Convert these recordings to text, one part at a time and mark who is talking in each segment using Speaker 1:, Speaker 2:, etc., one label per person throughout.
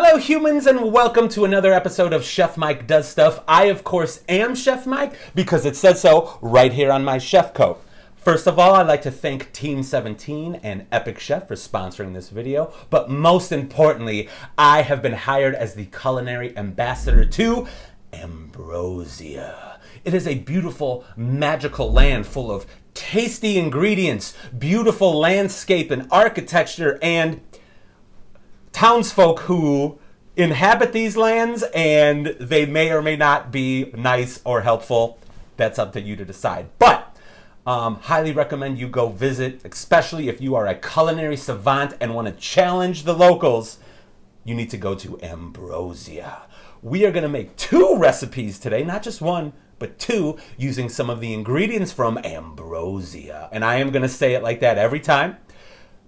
Speaker 1: Hello humans and welcome to another episode of Chef Mike Does Stuff. I of course am Chef Mike because it says so right here on my chef coat. First of all, I'd like to thank Team 17 and Epic Chef for sponsoring this video. But most importantly, I have been hired as the culinary ambassador to Ambrosia. It is a beautiful, magical land full of tasty ingredients, beautiful landscape and architecture, and townsfolk who inhabit these lands, and they may or may not be nice or helpful. That's up to you to decide. But highly recommend you go visit, especially if you are a culinary savant and want to challenge the locals. You need to go to Ambrosia. We are going to make 2 recipes today, not just 1, but 2, using some of the ingredients from Ambrosia. And I am going to say it like that every time.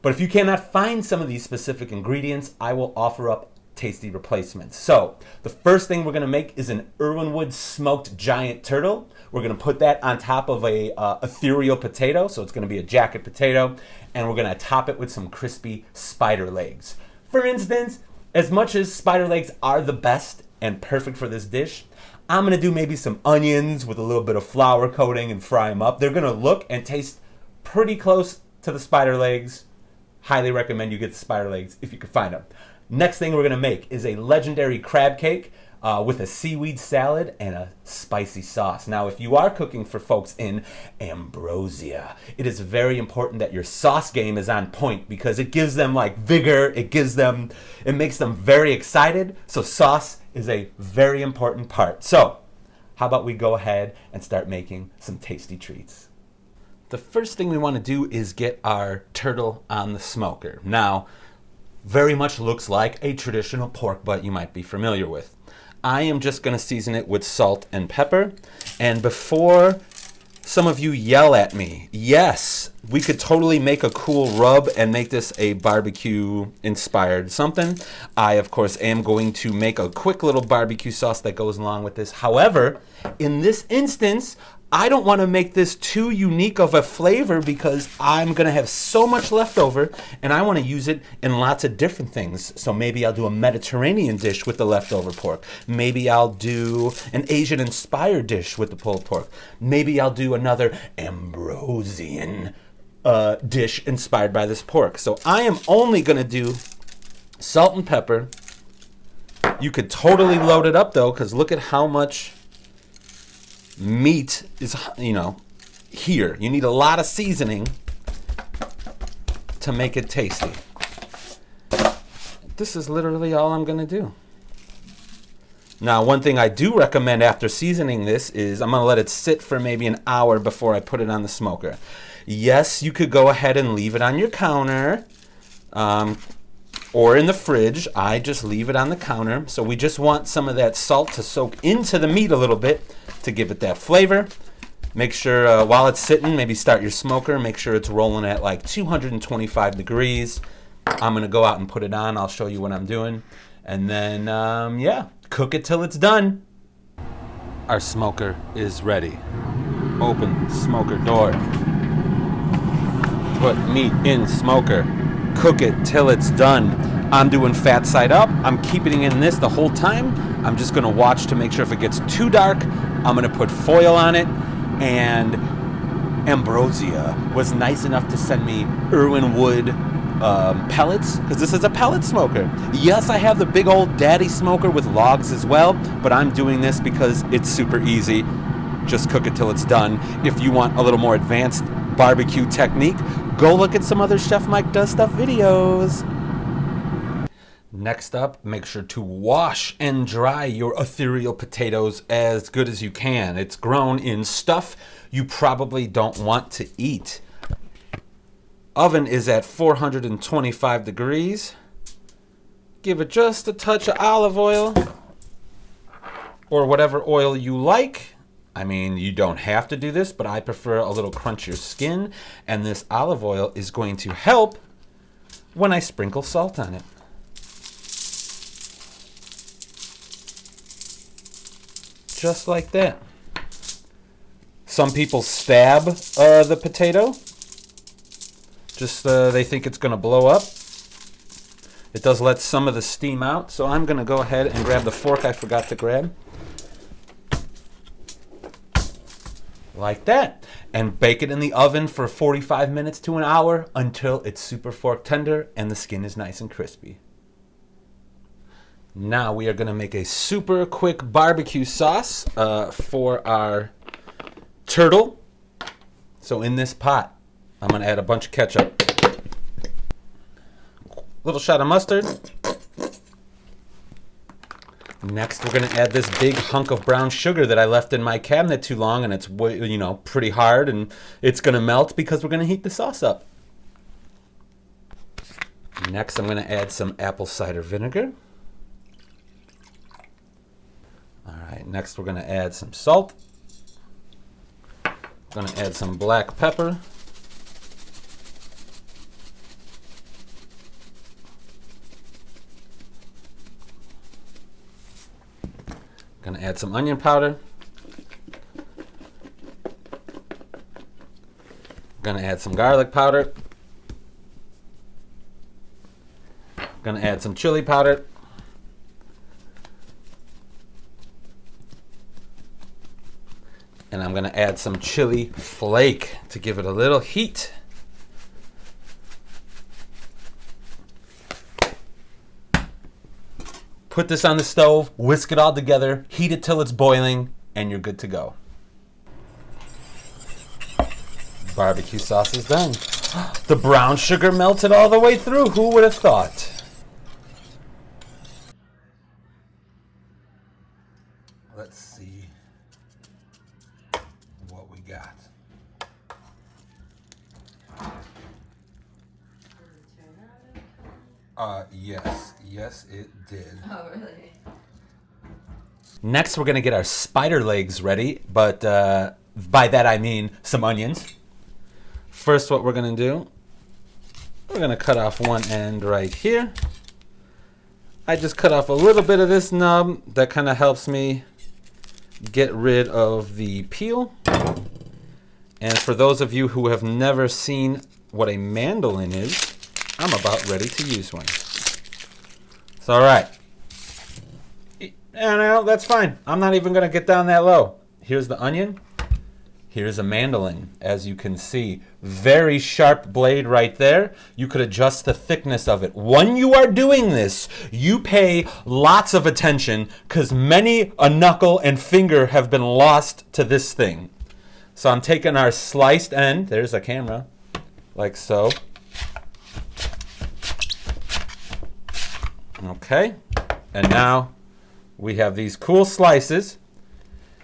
Speaker 1: But if you cannot find some of these specific ingredients, I will offer up tasty replacements. So the first thing we're going to make is an Erwin smoked giant turtle. We're going to put that on top of a ethereal potato, so it's going to be a jacket potato, and we're going to top it with some crispy spider legs. For instance, as much as spider legs are the best and perfect for this dish, I'm going to do maybe some onions with a little bit of flour coating and fry them up. They're going to look and taste pretty close to the spider legs. Highly recommend you get the spider legs if you can find them. Next thing we're going to make is a legendary crab cake with a seaweed salad and a spicy sauce. Now, if you are cooking for folks in Ambrosia, it is very important that your sauce game is on point because it gives them like vigor. It makes them very excited. So sauce is a very important part. So how about we go ahead and start making some tasty treats. The first thing we want to do is get our turtle on the smoker. Now, very much looks like a traditional pork butt you might be familiar with. I am just going to season it with salt and pepper. And before some of you yell at me, yes, we could totally make a cool rub and make this a barbecue inspired something. I, of course, am going to make a quick little barbecue sauce that goes along with this. However, in this instance, I don't want to make this too unique of a flavor because I'm going to have so much left over and I want to use it in lots of different things. So maybe I'll do a Mediterranean dish with the leftover pork. Maybe I'll do an Asian inspired dish with the pulled pork. Maybe I'll do another Ambrosian dish inspired by this pork. So I am only going to do salt and pepper. You could totally load it up though, because look at how much meat is, here. You need a lot of seasoning to make it tasty. This is literally all I'm going to do. Now, one thing I do recommend after seasoning this is I'm going to let it sit for maybe an hour before I put it on the smoker. Yes, you could go ahead and leave it on your counter or in the fridge. I just leave it on the counter. So we just want some of that salt to soak into the meat a little bit to give it that flavor. Make sure while it's sitting, maybe start your smoker. Make sure it's rolling at like 225 degrees. I'm going to go out and put it on. I'll show you what I'm doing. And then, cook it till it's done. Our smoker is ready. Open smoker door. Put meat in smoker. Cook it till it's done. I'm doing fat side up. I'm keeping it in this the whole time. I'm just going to watch to make sure if it gets too dark, I'm going to put foil on it. And Ambrosia was nice enough to send me Erwin pellets, because this is a pellet smoker. Yes, I have the big old daddy smoker with logs as well, but I'm doing this because it's super easy. Just cook it till it's done. If you want a little more advanced barbecue technique, go look at some other Chef Mike Does Stuff videos. Next up, make sure to wash and dry your ethereal potatoes as good as you can. It's grown in stuff you probably don't want to eat. Oven is at 425 degrees. Give it just a touch of olive oil or whatever oil you like. I mean, you don't have to do this, but I prefer a little crunchier skin. And this olive oil is going to help when I sprinkle salt on it. Just like that. Some people stab the potato. Just they think it's going to blow up. It does let some of the steam out, so I'm going to go ahead and grab the fork I forgot to grab. Like that. And bake it in the oven for 45 minutes to an hour until it's super fork tender and the skin is nice and crispy. Now we are going to make a super quick barbecue sauce for our turtle. So in this pot, I'm going to add a bunch of ketchup. Little shot of mustard. Next, we're going to add this big hunk of brown sugar that I left in my cabinet too long, and it's, pretty hard, and it's going to melt because we're going to heat the sauce up. Next, I'm going to add some apple cider vinegar. All right, next we're going to add some salt. Going to add some black pepper. Going to add some onion powder. Going to add some garlic powder. Going to add some chili powder. And I'm going to add some chili flake to give it a little heat. Put this on the stove, whisk it all together, heat it till it's boiling, and you're good to go. Barbecue sauce is done. The brown sugar melted all the way through. Who would have thought? Let's see what we got. Yes, it did.
Speaker 2: Oh, really?
Speaker 1: Next, we're going to get our spider legs ready, but by that I mean some onions. First, what we're going to do, we're going to cut off one end right here. I just cut off a little bit of this nub. That kind of helps me get rid of the peel. And for those of you who have never seen what a mandolin is, I'm about ready to use one. So, all right. No, that's fine. I'm not even going to get down that low. Here's the onion. Here's a mandolin. As you can see, very sharp blade right there. You could adjust the thickness of it. When you are doing this, you pay lots of attention because many a knuckle and finger have been lost to this thing. So I'm taking our sliced end. There's a camera. Like so. Okay. And now we have these cool slices.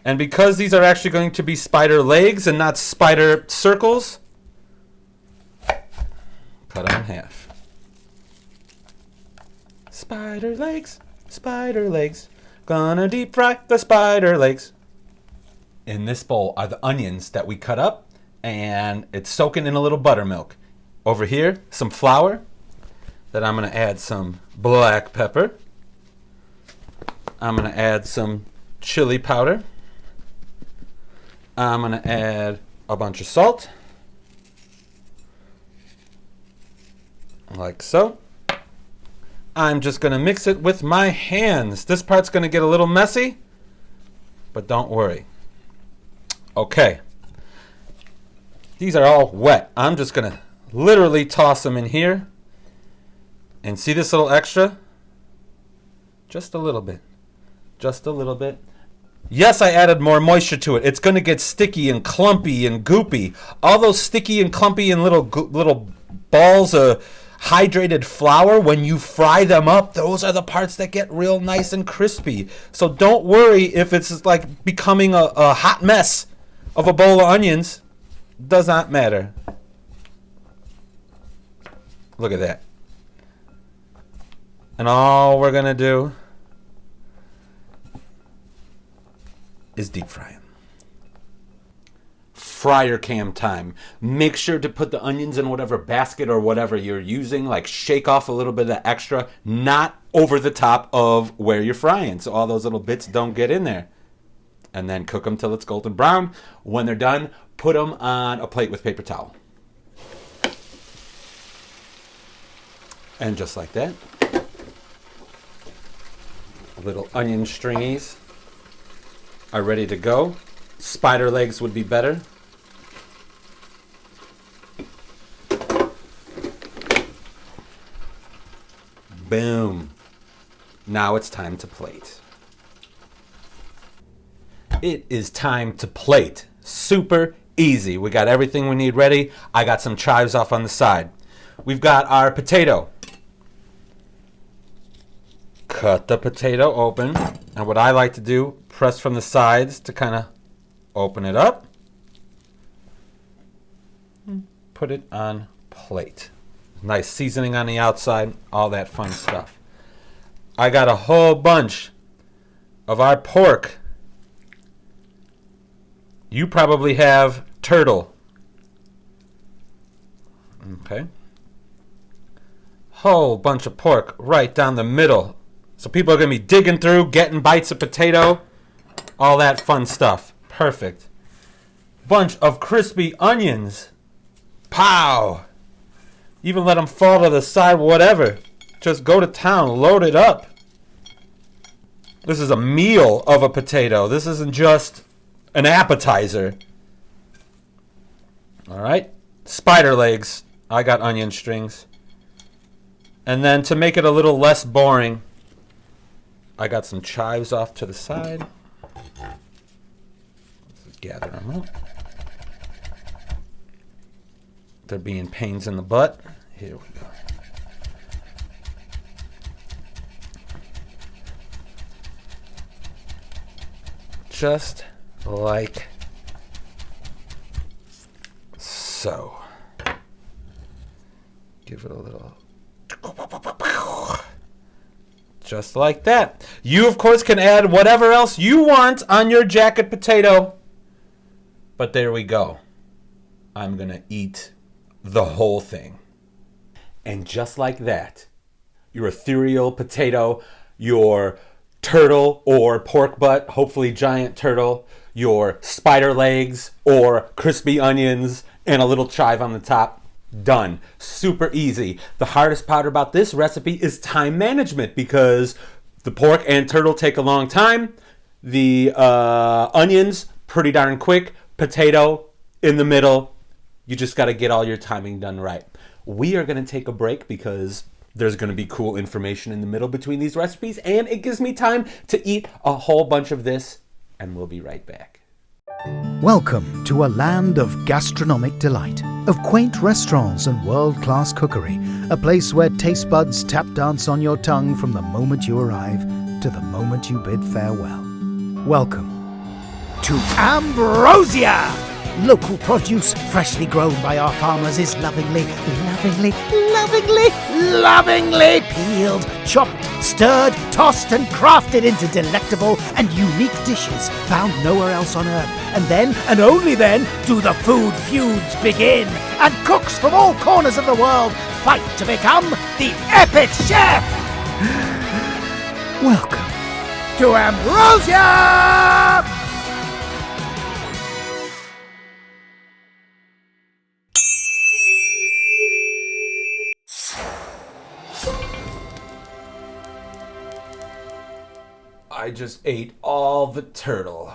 Speaker 1: And because these are actually going to be spider legs and not spider circles, cut them in half. Spider legs, gonna deep fry the spider legs. In this bowl are the onions that we cut up, and it's soaking in a little buttermilk. Over here, some flour. Then I'm gonna add some black pepper. I'm gonna add some chili powder. I'm going to add a bunch of salt, like so. I'm just going to mix it with my hands. This part's going to get a little messy, but don't worry. Okay. These are all wet. I'm just going to literally toss them in here. And see this little extra? Just a little bit. Just a little bit. Yes, I added more moisture to it. It's going to get sticky and clumpy and goopy. All those sticky and clumpy and little balls of hydrated flour, when you fry them up, those are the parts that get real nice and crispy. So don't worry if it's like becoming a hot mess of a bowl of onions. Does not matter. Look at that. And all we're going to do is deep fry them. Fryer cam time. Make sure to put the onions in whatever basket or whatever you're using. Like shake off a little bit of the extra, not over the top of where you're frying, so all those little bits don't get in there. And then cook them till it's golden brown. When they're done, put them on a plate with paper towel. And just like that, Little onion stringies are ready to go. Spider legs would be better. Boom. Now it's time to plate. It is time to plate. Super easy. We got everything we need ready. I got some chives off on the side. We've got our potato. Cut the potato open. And what I like to do, press from the sides to kind of open it up. Put it on plate. Nice seasoning on the outside, all that fun stuff. I got a whole bunch of our pork. You probably have turtle. Okay. Whole bunch of pork right down the middle. So people are going to be digging through, getting bites of potato, all that fun stuff. Perfect. Bunch of crispy onions. Pow! Even let them fall to the side, whatever. Just go to town, load it up. This is a meal of a potato. This isn't just an appetizer. All right. Spider legs. I got onion strings. And then to make it a little less boring, I got some chives off to the side. Let's gather them up. They're being pains in the butt. Here we go. Just like so. Give it a little. Just like that. You, of course, can add whatever else you want on your jacket potato. But there we go. I'm going to eat the whole thing. And just like that, your ethereal potato, your turtle or pork butt, hopefully giant turtle, your spider legs or crispy onions, and a little chive on the top. Done. Super easy. The hardest part about this recipe is time management because the pork and turtle take a long time. The onions, pretty darn quick. Potato, in the middle. You just got to get all your timing done right. We are going to take a break because there's going to be cool information in the middle between these recipes, and it gives me time to eat a whole bunch of this, and we'll be right back.
Speaker 2: Welcome to a land of gastronomic delight, of quaint restaurants and world-class cookery, a place where taste buds tap dance on your tongue from the moment you arrive to the moment you bid farewell. Welcome to Ambrosia! Local produce, freshly grown by our farmers, is lovingly peeled, chopped, stirred, tossed and crafted into delectable and unique dishes found nowhere else on earth. And then, and only then, do the food feuds begin. And cooks from all corners of the world fight to become the epic chef. Welcome to Ambrosia!
Speaker 1: I just ate all the turtle,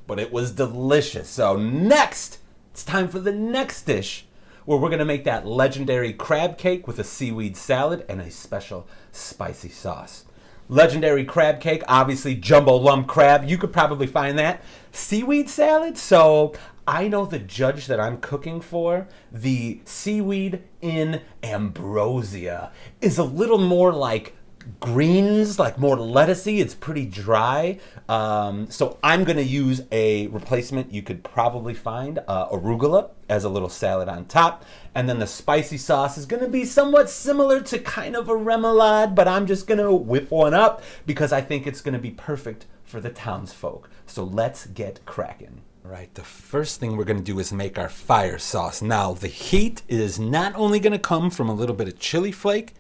Speaker 1: but it was delicious. So next, it's time for the next dish, where we're going to make that legendary crab cake with a seaweed salad and a special spicy sauce. Legendary crab cake, obviously jumbo lump crab. You could probably find that. Seaweed salad, so I know the judge that I'm cooking for, the seaweed in ambrosia, is a little more like greens, like more lettucey. It's pretty dry. So I'm going to use a replacement you could probably find, arugula, as a little salad on top. And then the spicy sauce is going to be somewhat similar to kind of a remoulade, but I'm just going to whip one up because I think it's going to be perfect for the townsfolk. So let's get cracking. All right, the first thing we're going to do is make our fire sauce. Now, the heat is not only going to come from a little bit of chili flake,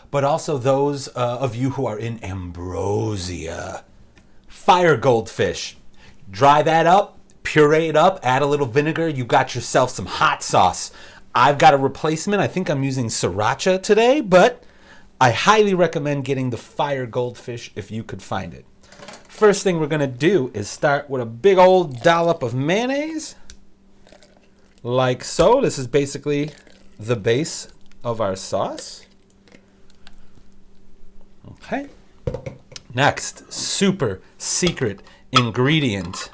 Speaker 1: but also those of you who are in ambrosia. Fire goldfish. Dry that up, puree it up, add a little vinegar. You got yourself some hot sauce. I've got a replacement. I think I'm using Sriracha today, but I highly recommend getting the fire goldfish if you could find it. First thing we're going to do is start with a big old dollop of mayonnaise. Like so. This is basically the base of our sauce. Okay. Next, super secret ingredient.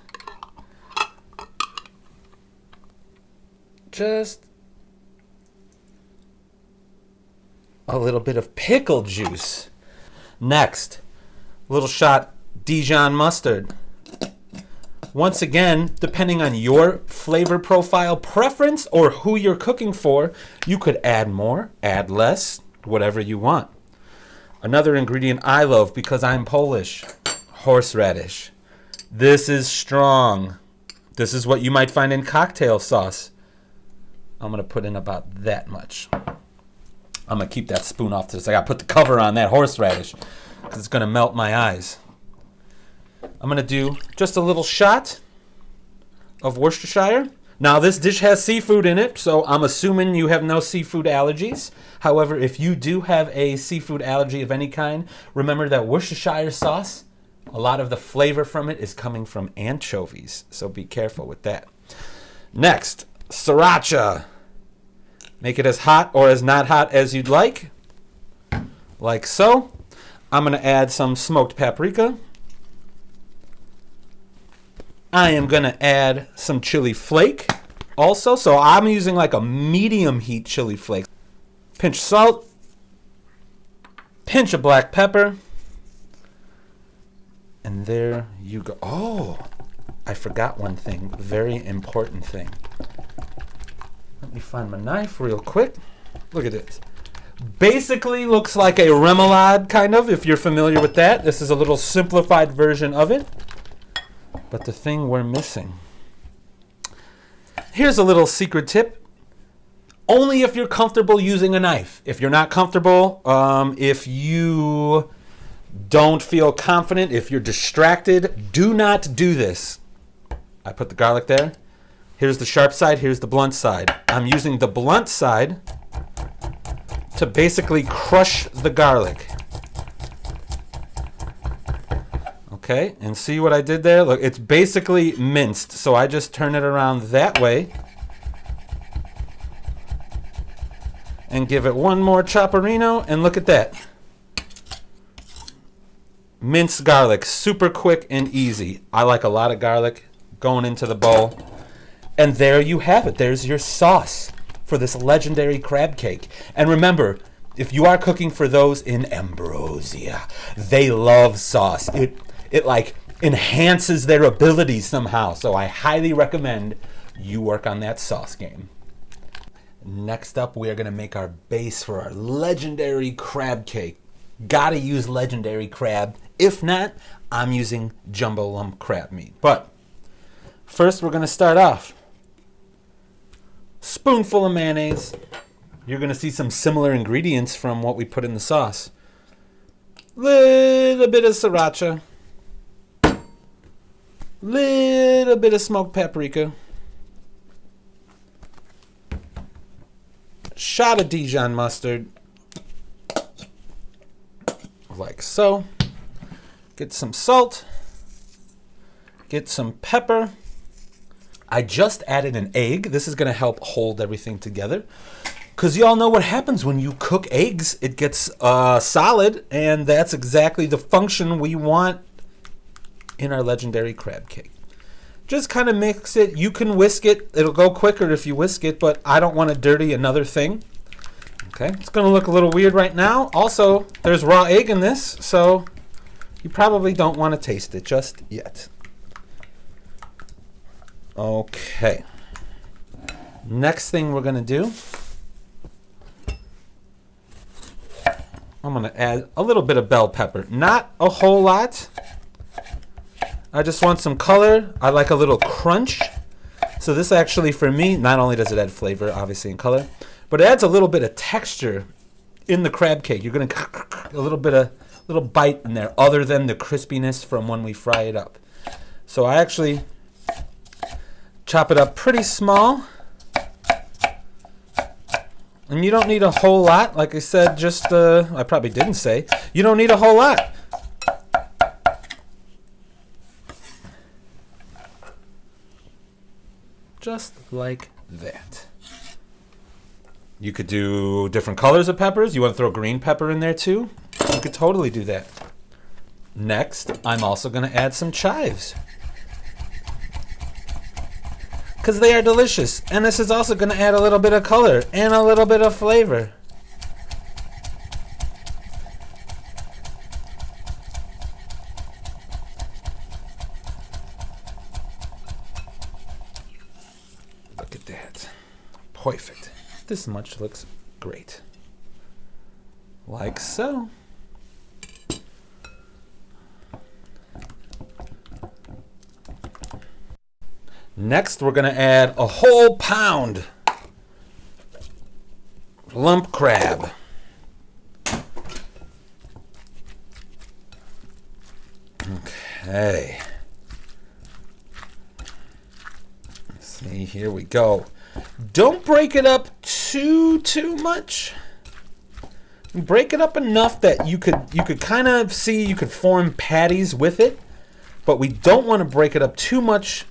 Speaker 1: Just a little bit of pickle juice. Next, a little shot Dijon mustard. Once again, depending on your flavor profile preference or who you're cooking for, you could add more, add less, whatever you want. Another ingredient I love because I'm Polish, horseradish. This is strong. This is what you might find in cocktail sauce. I'm going to put in about that much. I'm going to keep that spoon off to this. I got to put the cover on that horseradish because it's going to melt my eyes. I'm going to do just a little shot of Worcestershire. Now, this dish has seafood in it, so I'm assuming you have no seafood allergies. However, if you do have a seafood allergy of any kind, remember that Worcestershire sauce, a lot of the flavor from it is coming from anchovies, so be careful with that. Next, Sriracha. Make it as hot or as not hot as you'd like so. I'm going to add some smoked paprika. I am going to add some chili flake also. So I'm using like a medium heat chili flake. Pinch salt. Pinch of black pepper. And there you go. Oh, I forgot one thing. Very important thing. Let me find my knife real quick. Look at this. Basically looks like a remoulade, kind of, if you're familiar with that. This is a little simplified version of it. But the thing we're missing. Here's a little secret tip. Only if you're comfortable using a knife. If you're not comfortable, if you don't feel confident, if you're distracted, do not do this. I put the garlic there. Here's the sharp side, here's the blunt side. I'm using the blunt side to basically crush the garlic. Okay, and see what I did there? Look, it's basically minced, so I just turn it around that way and give it one more chopperino, and look at that. Minced garlic, super quick and easy. I like a lot of garlic going into the bowl. And there you have it. There's your sauce for this legendary crab cake. And remember, if you are cooking for those in Ambrosia, they love sauce. It like enhances their abilities somehow. So I highly recommend you work on that sauce game. Next up, we are going to make our base for our legendary crab cake. Gotta use legendary crab. If not, I'm using jumbo lump crab meat. But first, we're going to start off. Spoonful of mayonnaise. You're going to see some similar ingredients from what we put in the sauce. Little bit of sriracha. Little bit of smoked paprika. Shot of Dijon mustard. Like so. Get some salt. Get some pepper. I just added an egg. This is going to help hold everything together. Because you all know what happens when you cook eggs. It gets solid, and that's exactly the function we want in our legendary crab cake. Just kind of mix it. You can whisk it. It'll go quicker if you whisk it, but I don't want to dirty another thing. Okay, it's going to look a little weird right now. Also, there's raw egg in this, so you probably don't want to taste it just yet. Okay. Next thing we're going to do, I'm going to add a little bit of bell pepper. Not a whole lot. I just want some color. I like a little crunch. So this actually, for me, not only does it add flavor, obviously, and color, but it adds a little bit of texture in the crab cake. You're going to a little bite in there, other than the crispiness from when we fry it up. So I actually chop it up pretty small. And you don't need a whole lot. Like I said, just, I probably didn't say, you don't need a whole lot. Just like that. You could do different colors of peppers. You want to throw green pepper in there too? You could totally do that. Next, I'm also going to add some chives, because they are delicious. And this is also going to add a little bit of color and a little bit of flavor. Look at that. Perfect. This much looks great. Like so. Next, we're going to add a whole pound lump crab. Okay. See, here we go. Don't break it up too much. Break it up enough that you could kind of see, you could form patties with it, but we don't want to break it up too much.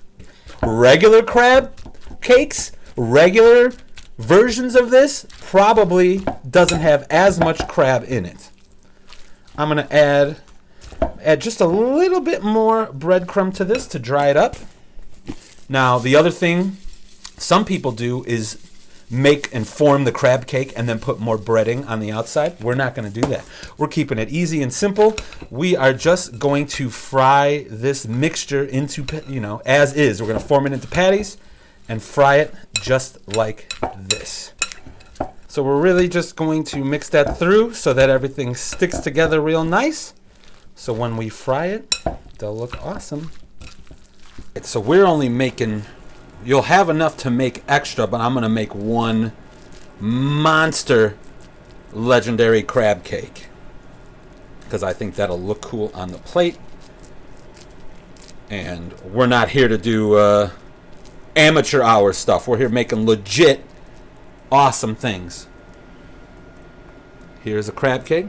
Speaker 1: Regular crab cakes, regular versions of this probably doesn't have as much crab in it. I'm going to add just a little bit more breadcrumb to this to dry it up. Now, the other thing some people do is make and form the crab cake and then put more breading on the outside. We're not going to do that. We're keeping it easy and simple. We are just going to fry this mixture into, as is. We're going to form it into patties and fry it just like this. So we're really just going to mix that through so that everything sticks together real nice. So when we fry it, they'll look awesome. So we're only making... You'll have enough to make extra, but I'm going to make one monster legendary crab cake, because I think that'll look cool on the plate. And we're not here to do amateur hour stuff. We're here making legit awesome things. Here's a crab cake.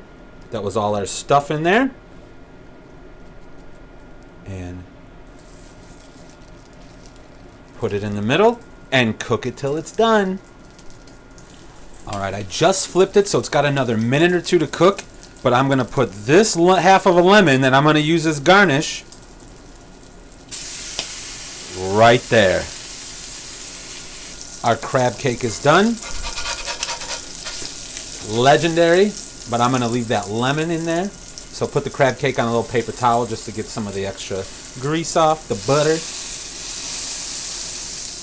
Speaker 1: That was all our stuff in there. And put it in the middle and cook it till it's done. All right, I just flipped it, so it's got another minute or two to cook, but I'm going to put this half of a lemon that I'm going to use as garnish right there. Our crab cake is done. Legendary, but I'm going to leave that lemon in there. So put the crab cake on a little paper towel just to get some of the extra grease off, the butter.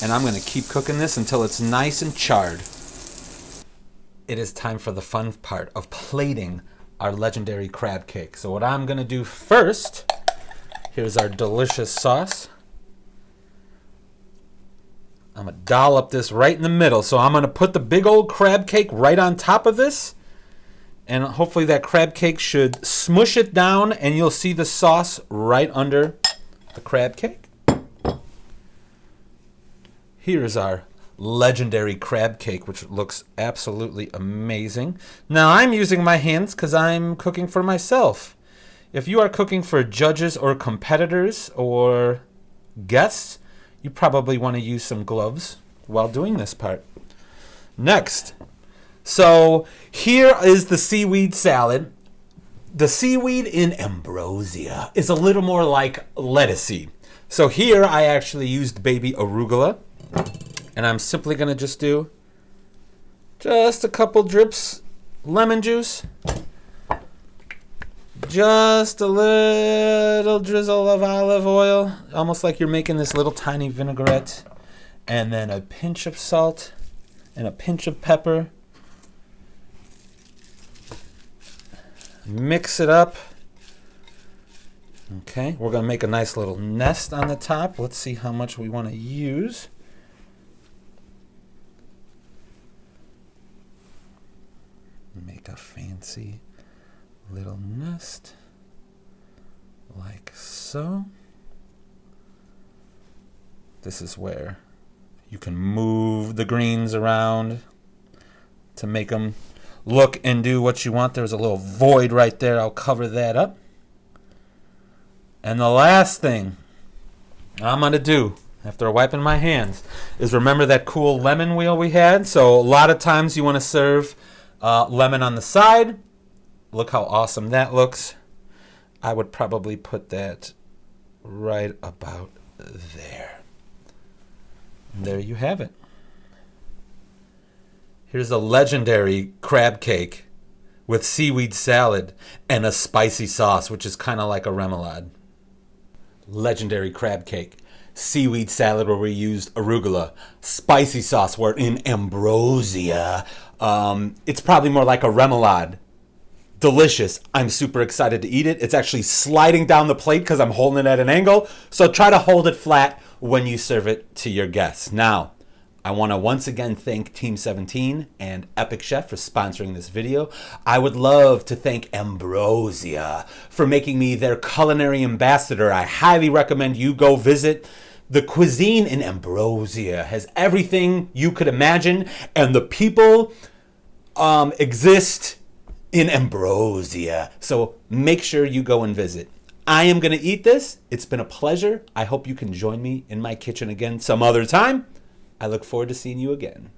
Speaker 1: And I'm going to keep cooking this until it's nice and charred. It is time for the fun part of plating our legendary crab cake. So what I'm going to do first, here's our delicious sauce. I'm going to dollop this right in the middle. So I'm going to put the big old crab cake right on top of this. And hopefully that crab cake should smush it down and you'll see the sauce right under the crab cake. Here's our legendary crab cake, which looks absolutely amazing. Now, I'm using my hands because I'm cooking for myself. If you are cooking for judges or competitors or guests, you probably want to use some gloves while doing this part. Next, so here is the seaweed salad. The seaweed in ambrosia is a little more like lettucey. So here I actually used baby arugula. And I'm simply going to just do just a couple drips lemon juice. Just a little drizzle of olive oil. Almost like you're making this little tiny vinaigrette. And then a pinch of salt and a pinch of pepper. Mix it up. Okay, we're going to make a nice little nest on the top. Let's see how much we want to use. Make a fancy little nest like so. This is where you can move the greens around to make them look and do what you want. There's a little void right there. I'll cover that up. And the last thing I'm going to do after wiping my hands is remember that cool lemon wheel we had. So a lot of times you want to serve lemon on the side. Look how awesome that looks. I would probably put that right about there. And there you have it. Here's a legendary crab cake with seaweed salad and a spicy sauce, which is kind of like a remoulade. Legendary crab cake. Seaweed salad where we used arugula. Spicy sauce where in ambrosia. It's probably more like a remoulade. Delicious. I'm super excited to eat it. It's actually sliding down the plate because I'm holding it at an angle. So try to hold it flat when you serve it to your guests. Now, I want to once again thank Team 17 and Epic Chef for sponsoring this video. I would love to thank Ambrosia for making me their culinary ambassador. I highly recommend you go visit. The cuisine in Ambrosia has everything you could imagine, and the people exist in Ambrosia. So make sure you go and visit. I am going to eat this. It's been a pleasure. I hope you can join me in my kitchen again some other time. I look forward to seeing you again.